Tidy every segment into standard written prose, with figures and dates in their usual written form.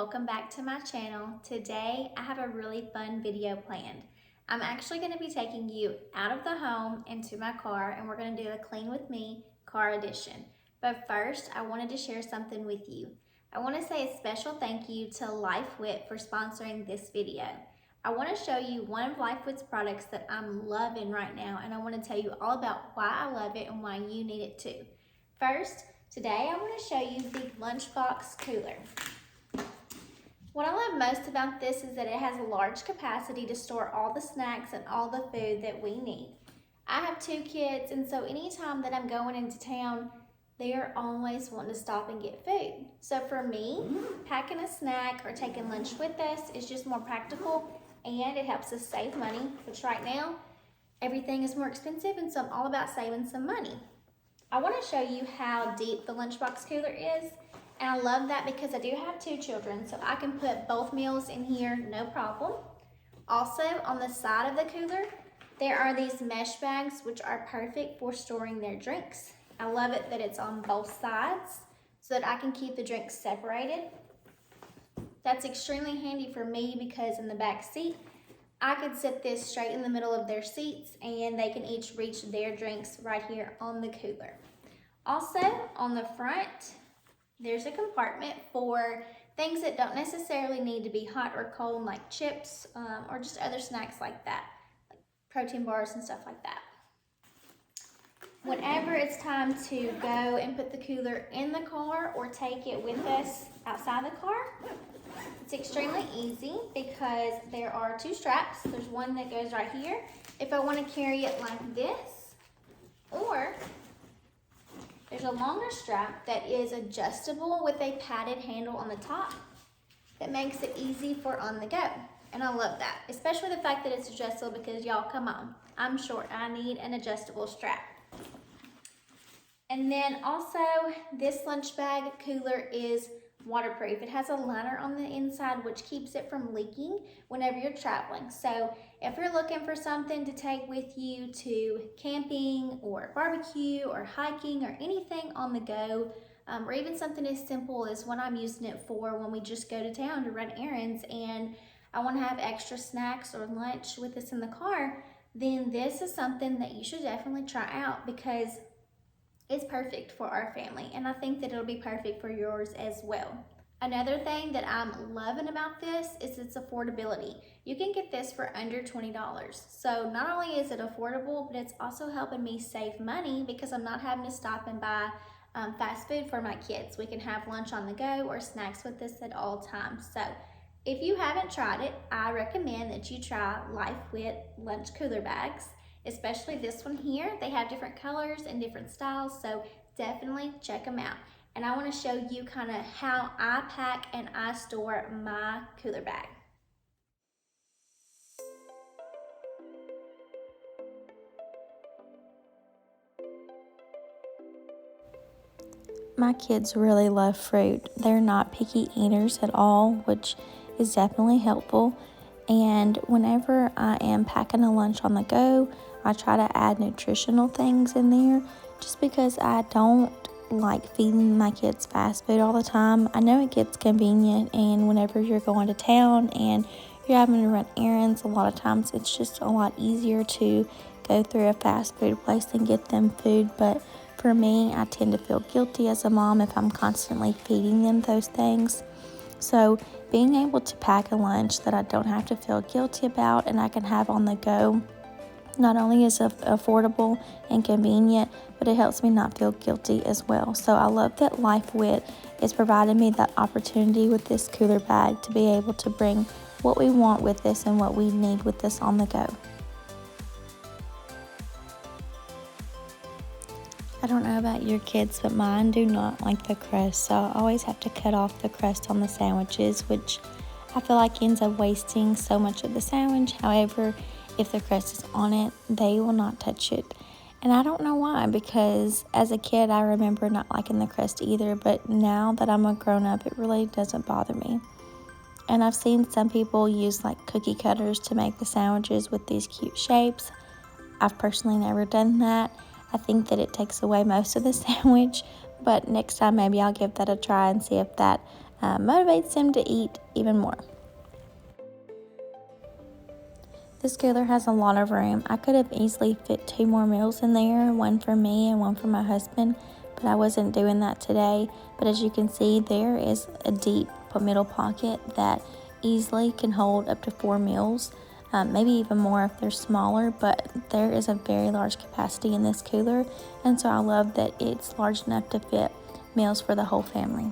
welcome back to my channel. Today I have a really fun video planned. I'm actually going to be taking you out of the home into my car, and we're going to do a clean with me car edition. But first, I wanted to share something with you. I want to say a special thank you to Lifewit for sponsoring this video. I want to show you one of Lifewit's products that I'm loving right now, and I want to tell you all about why I love it and why you need it too. First, today I want to show you the lunchbox cooler. What I love most about this is that it has a large capacity to store all the snacks and all the food that we need. I have 2 kids, and so anytime that I'm going into town, they're always wanting to stop and get food. So for me, packing a snack or taking lunch with us is just more practical, and it helps us save money, which right now, everything is more expensive, and so I'm all about saving some money. I want to show you how deep the lunchbox cooler is, and I love that because I do have 2 children, so I can put both meals in here, no problem. Also, on the side of the cooler, there are these mesh bags, which are perfect for storing their drinks. I love it that it's on both sides so that I can keep the drinks separated. That's extremely handy for me because in the back seat, I could sit this straight in the middle of their seats and they can each reach their drinks right here on the cooler. Also, on the front, there's a compartment for things that don't necessarily need to be hot or cold, like chips or just other snacks like that, like protein bars and stuff like that. Whenever it's time to go and put the cooler in the car or take it with us outside the car, it's extremely easy because there are 2 straps. There's one that goes right here if I want to carry it like this, or there's a longer strap that is adjustable with a padded handle on the top that makes it easy for on the go. And I love that, especially the fact that it's adjustable because y'all, come on, I'm short. I need an adjustable strap. And then also, this lunch bag cooler is waterproof. It has a liner on the inside which keeps it from leaking whenever you're traveling. So if you're looking for something to take with you to camping or barbecue or hiking or anything on the go, or even something as simple as what I'm using it for when we just go to town to run errands and I want to have extra snacks or lunch with us in the car, then this is something that you should definitely try out because it's perfect for our family, and I think that it'll be perfect for yours as well. Another thing that I'm loving about this is its affordability. You can get this for under $20. So not only is it affordable, but it's also helping me save money because I'm not having to stop and buy fast food for my kids. We can have lunch on the go or snacks with us at all times. So if you haven't tried it, I recommend that you try Lifewit lunch cooler bags. Especially this one here. They have different colors and different styles, so definitely check them out. And I want to show you kind of how I pack and I store my cooler bag. My kids really love fruit. They're not picky eaters at all, which is definitely helpful. And whenever I am packing a lunch on the go, I try to add nutritional things in there just because I don't like feeding my kids fast food all the time. I know it gets convenient, and whenever you're going to town and you're having to run errands, a lot of times it's just a lot easier to go through a fast food place and get them food. But for me, I tend to feel guilty as a mom if I'm constantly feeding them those things. So being able to pack a lunch that I don't have to feel guilty about and I can have on the go, not only is it affordable and convenient, but it helps me not feel guilty as well. So I love that Lifewit is providing me that opportunity with this cooler bag to be able to bring what we want with this and what we need with this on the go. I don't know about your kids, but mine do not like the crust, so I always have to cut off the crust on the sandwiches, which I feel like ends up wasting so much of the sandwich. However, if the crust is on it, they will not touch it. And I don't know why, because as a kid, I remember not liking the crust either, but now that I'm a grown-up, it really doesn't bother me. And I've seen some people use like cookie cutters to make the sandwiches with these cute shapes. I've personally never done that. I think that it takes away most of the sandwich, but next time maybe I'll give that a try and see if that motivates them to eat even more. This cooler has a lot of room. I could have easily fit 2 more meals in there, one for me and one for my husband, but I wasn't doing that today. But as you can see, there is a deep middle pocket that easily can hold up to 4 meals, maybe even more if they're smaller, but there is a very large capacity in this cooler, and so I love that it's large enough to fit meals for the whole family.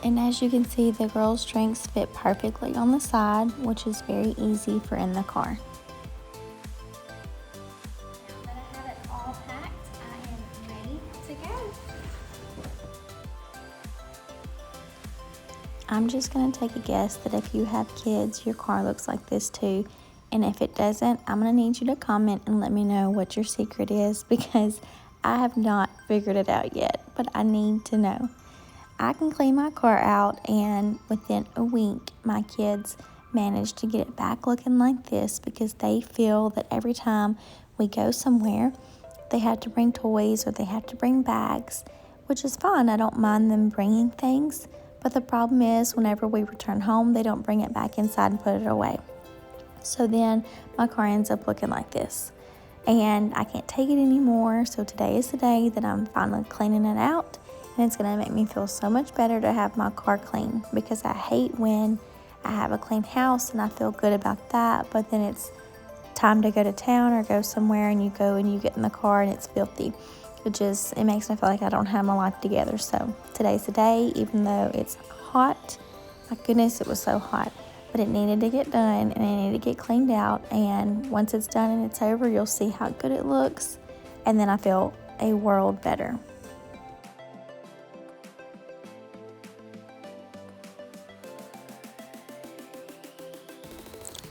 And as you can see, the girls' drinks fit perfectly on the side, which is very easy for in the car. Now that I have it all packed, I am ready to go. I'm just going to take a guess that if you have kids, your car looks like this too. And if it doesn't, I'm going to need you to comment and let me know what your secret is, because I have not figured it out yet, but I need to know. I can clean my car out, and within a week, my kids managed to get it back looking like this, because they feel that every time we go somewhere, they have to bring toys or they have to bring bags, which is fine. I don't mind them bringing things, but the problem is whenever we return home, they don't bring it back inside and put it away. So then my car ends up looking like this, and I can't take it anymore. So today is the day that I'm finally cleaning it out. And it's going to make me feel so much better to have my car clean, because I hate when I have a clean house and I feel good about that, but then it's time to go to town or go somewhere and you go and you get in the car and it's filthy. It makes me feel like I don't have my life together. So today's the day, even though it's hot. My goodness, it was so hot. But it needed to get done and it needed to get cleaned out. And once it's done and it's over, you'll see how good it looks. And then I feel a world better.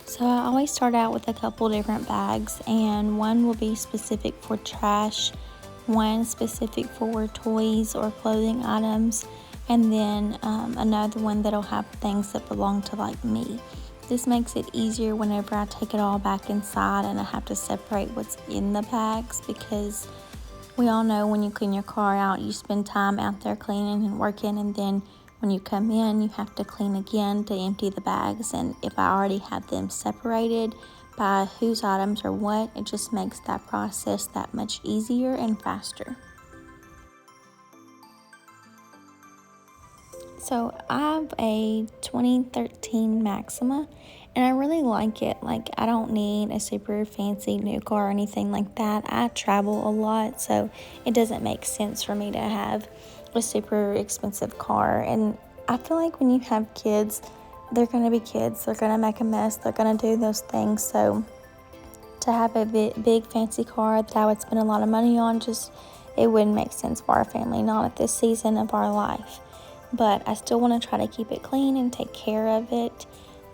So I always start out with a couple different bags, and one will be specific for trash, one specific for toys or clothing items, and then another one that'll have things that belong to like me. This makes it easier whenever I take it all back inside and I have to separate what's in the bags, because we all know when you clean your car out, you spend time out there cleaning and working, and then when you come in, you have to clean again to empty the bags. And if I already have them separated by whose items are what, it just makes that process that much easier and faster. So I have a 2013 Maxima, and I really like it. Like, I don't need a super fancy new car or anything like that. I travel a lot, so it doesn't make sense for me to have a super expensive car. And I feel like when you have kids, they're going to be kids. They're going to make a mess. They're going to do those things. So to have a big fancy car that I would spend a lot of money on, it wouldn't make sense for our family, not at this season of our life. But I still want to try to keep it clean and take care of it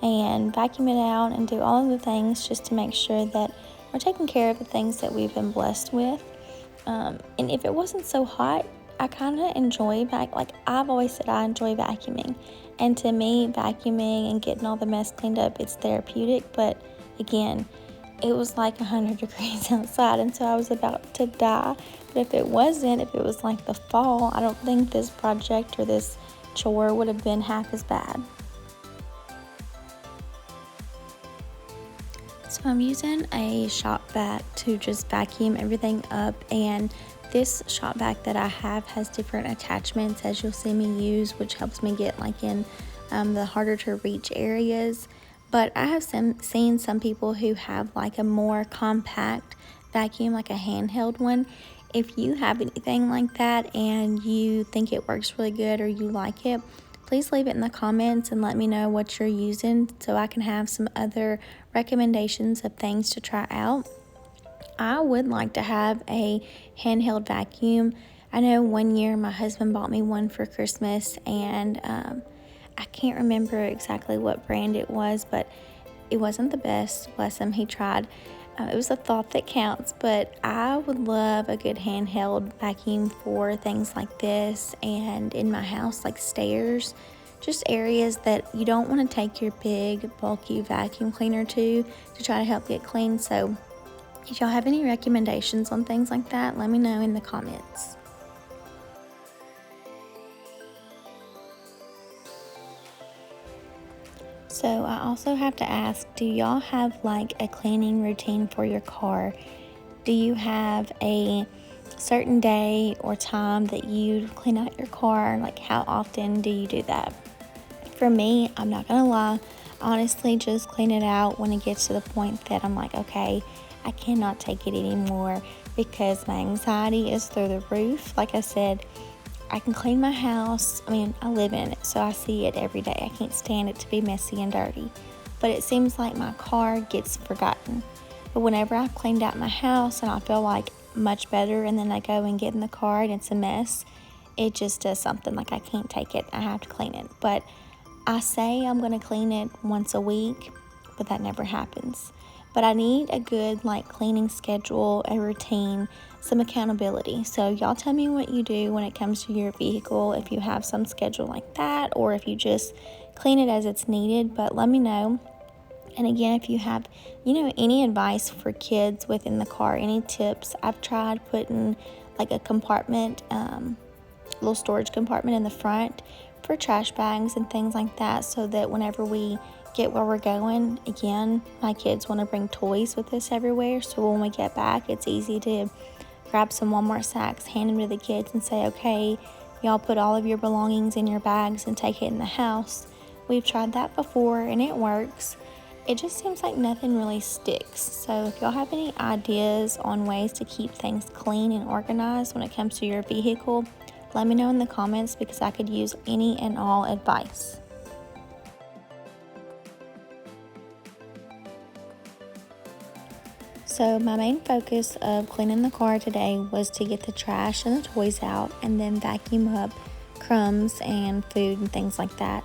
and vacuum it out and do all of the things just to make sure that we're taking care of the things that we've been blessed with. And if it wasn't so hot, I kind of enjoy like I've always said, I enjoy vacuuming. And to me, vacuuming and getting all the mess cleaned up, it's therapeutic. But again, it was like 100 degrees outside, and so I was about to die. But if it was like the fall, I don't think this project or this chore would have been half as bad. So I'm using a shop vac to just vacuum everything up, and this shop vac that I have has different attachments, as you'll see me use, which helps me get like in the harder to reach areas. But I have seen some people who have like a more compact vacuum, like a handheld one. If you have anything like that and you think it works really good or you like it, please leave it in the comments and let me know what you're using so I can have some other recommendations of things to try out. I would like to have a handheld vacuum. I know one year my husband bought me one for Christmas, and I can't remember exactly what brand it was, but it wasn't the best. Bless him, he tried. It was a thought that counts, but I would love a good handheld vacuum for things like this and in my house, like stairs, just areas that you don't want to take your big, bulky vacuum cleaner to try to help get clean. So if y'all have any recommendations on things like that, let me know in the comments. So I also have to ask, do y'all have like a cleaning routine for your car? Do you have a certain day or time that you clean out your car? Like, how often do you do that? For me, I'm not gonna lie, I honestly just clean it out when it gets to the point that I'm like, okay, I cannot take it anymore, because my anxiety is through the roof. Like I said, I can clean my house. I mean, I live in it, so I see it every day. I can't stand it to be messy and dirty. But it seems like my car gets forgotten. But whenever I've cleaned out my house and I feel like much better, and then I go and get in the car and it's a mess, it just does something. Like, I can't take it. I have to clean it. But I say I'm going to clean it once a week, but that never happens. But I need a good cleaning schedule, a routine, some accountability. So y'all tell me what you do when it comes to your vehicle, if you have some schedule like that, or if you just clean it as it's needed. But let me know. And again, if you have, any advice for kids within the car, any tips. I've tried putting a compartment, little storage compartment in the front for trash bags and things like that, so that whenever we get where we're going, again, my kids want to bring toys with us everywhere, so when we get back, it's easy to grab some Walmart sacks, hand them to the kids, and say, okay, y'all put all of your belongings in your bags and take it in the house. We've tried that before and it works. It just seems like nothing really sticks. So if y'all have any ideas on ways to keep things clean and organized when it comes to your vehicle, let me know in the comments, because I could use any and all advice. So my main focus of cleaning the car today was to get the trash and the toys out, and then vacuum up crumbs and food and things like that.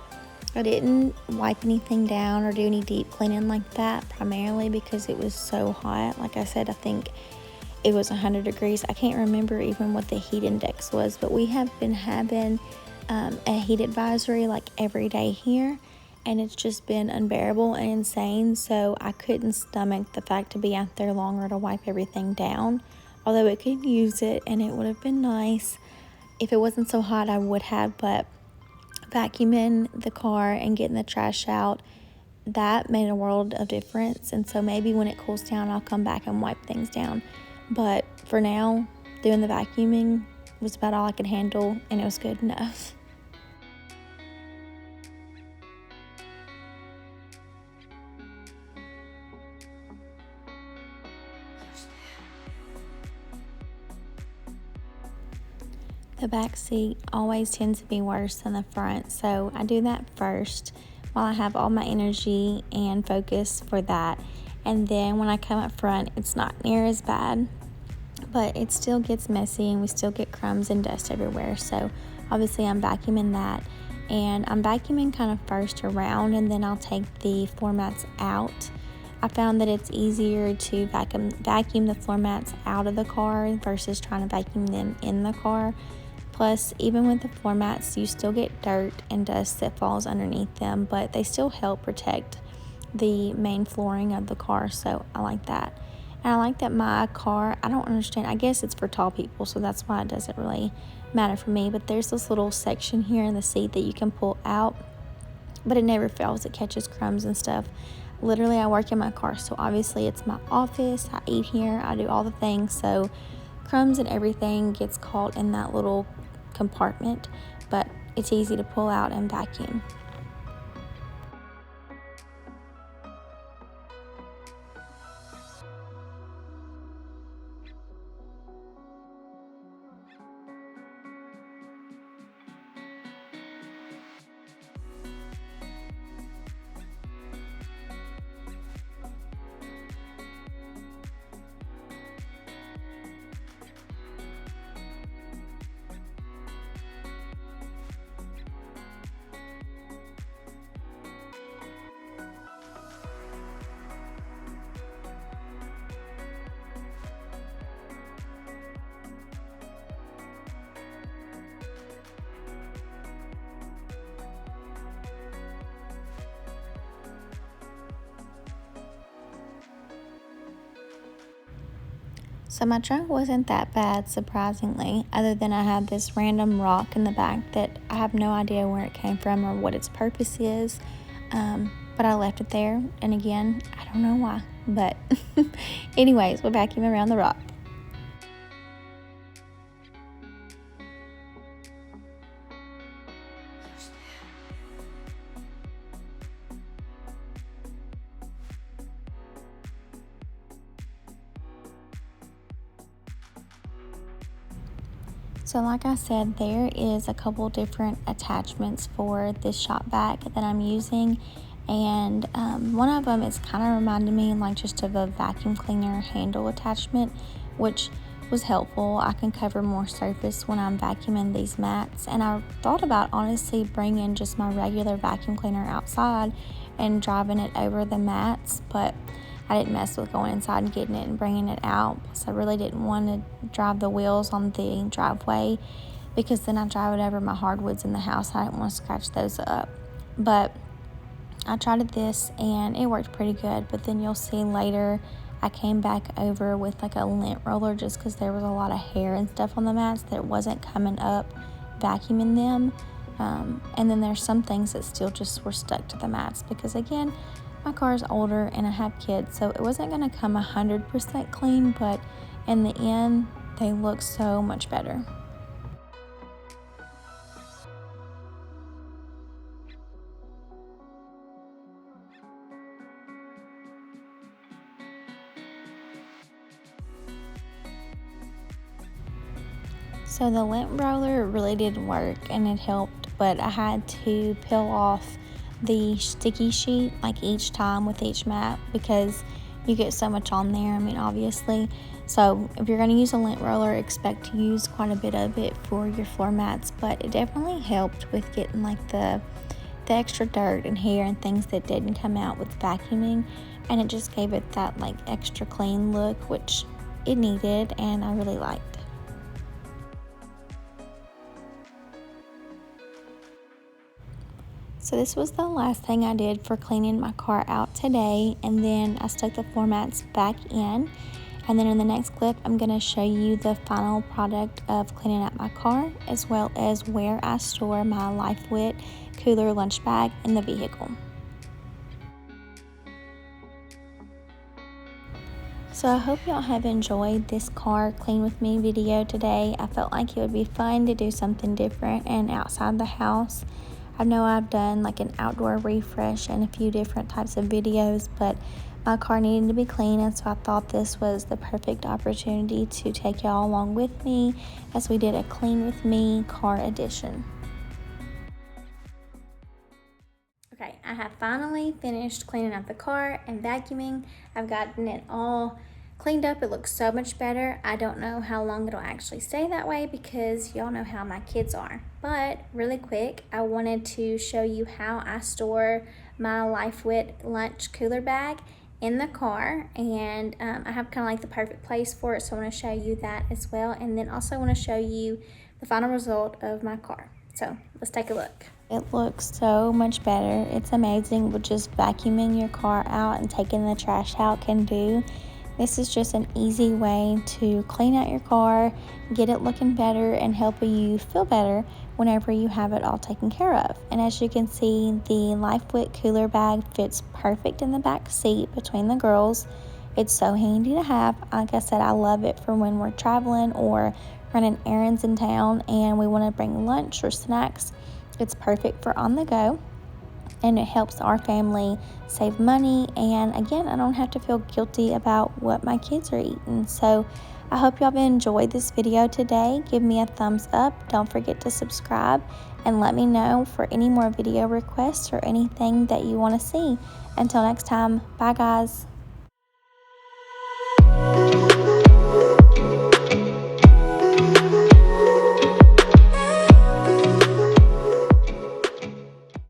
I didn't wipe anything down or do any deep cleaning like that, primarily because it was so hot. Like I said, I think it was 100 degrees. I can't remember even what the heat index was, but we have been having a heat advisory every day here, and it's just been unbearable and insane. So I couldn't stomach the fact to be out there longer to wipe everything down. Although it could use it and it would have been nice. If it wasn't so hot, I would have, but vacuuming the car and getting the trash out, that made a world of difference. And so maybe when it cools down, I'll come back and wipe things down. But for now, doing the vacuuming was about all I could handle, and it was good enough. The back seat always tends to be worse than the front, so I do that first while I have all my energy and focus for that. And then when I come up front, it's not near as bad, but it still gets messy and we still get crumbs and dust everywhere. So obviously I'm vacuuming that, and I'm vacuuming kind of first around, and then I'll take the floor mats out. I found that it's easier to vacuum the floor mats out of the car versus trying to vacuum them in the car. Plus, even with the floor mats, you still get dirt and dust that falls underneath them, but they still help protect the main flooring of the car, so I like that. And I like that my car, I don't understand, I guess it's for tall people, so that's why it doesn't really matter for me, but there's this little section here in the seat that you can pull out, but it never fails. It catches crumbs and stuff. Literally, I work in my car, so obviously it's my office. I eat here, I do all the things, so crumbs and everything gets caught in that little compartment, but it's easy to pull out and vacuum. So my trunk wasn't that bad, surprisingly, other than I had this random rock in the back that I have no idea where it came from or what its purpose is. But I left it there, and again, I don't know why. But anyways, we're vacuuming around the rock. So like I said, there is a couple different attachments for this shop vac that I'm using, and one of them is kind of reminding me like just of a vacuum cleaner handle attachment, which was helpful. I can cover more surface when I'm vacuuming these mats, and I thought about honestly bringing just my regular vacuum cleaner outside and driving it over the mats, but I didn't mess with going inside and getting it and bringing it out, so I really didn't want to drive the wheels on the driveway because then I drive it over my hardwoods in the house. I didn't want to scratch those up. But I tried this and it worked pretty good, but then you'll see later I came back over with like a lint roller just because there was a lot of hair and stuff on the mats that wasn't coming up vacuuming them. And then there's some things that still just were stuck to the mats because again, my car is older and I have kids, so it wasn't going to come 100% clean, but in the end, they look so much better. So the lint roller really did work and it helped, but I had to peel off the sticky sheet like each time with each mat because you get so much on there, I mean obviously. So if you're going to use a lint roller, expect to use quite a bit of it for your floor mats, but it definitely helped with getting like the extra dirt and hair and things that didn't come out with vacuuming, and it just gave it that like extra clean look, which it needed and I really liked. So this was the last thing I did for cleaning my car out today, and then I stuck the floor mats back in, and then in the next clip I'm going to show you the final product of cleaning out my car as well as where I store my Lifewit cooler lunch bag in the vehicle. So I hope y'all have enjoyed this car clean with me video today. I felt like it would be fun to do something different and outside the house. I know I've done like an outdoor refresh and a few different types of videos, but my car needed to be clean, and so I thought this was the perfect opportunity to take y'all along with me as we did a clean with me car edition. Okay, I have finally finished cleaning out the car and vacuuming. I've gotten it all cleaned up. It looks so much better. I don't know how long it'll actually stay that way because y'all know how my kids are. But really quick, I wanted to show you how I store my Lifewit lunch cooler bag in the car, and I have kind of like the perfect place for it, so I want to show you that as well, and then also want to show you the final result of my car. So let's take a look. It looks so much better. It's amazing what just vacuuming your car out and taking the trash out can do. This is just an easy way to clean out your car, get it looking better, and help you feel better whenever you have it all taken care of. And as you can see, the Lifewit cooler bag fits perfect in the back seat between the girls. It's so handy to have. Like I said, I love it for when we're traveling or running errands in town and we want to bring lunch or snacks. It's perfect for on the go, and it helps our family save money, and again, I don't have to feel guilty about what my kids are eating. So I hope y'all have enjoyed this video today. Give me a thumbs up. Don't forget to subscribe and let me know for any more video requests or anything that you want to see. Until next time, bye guys.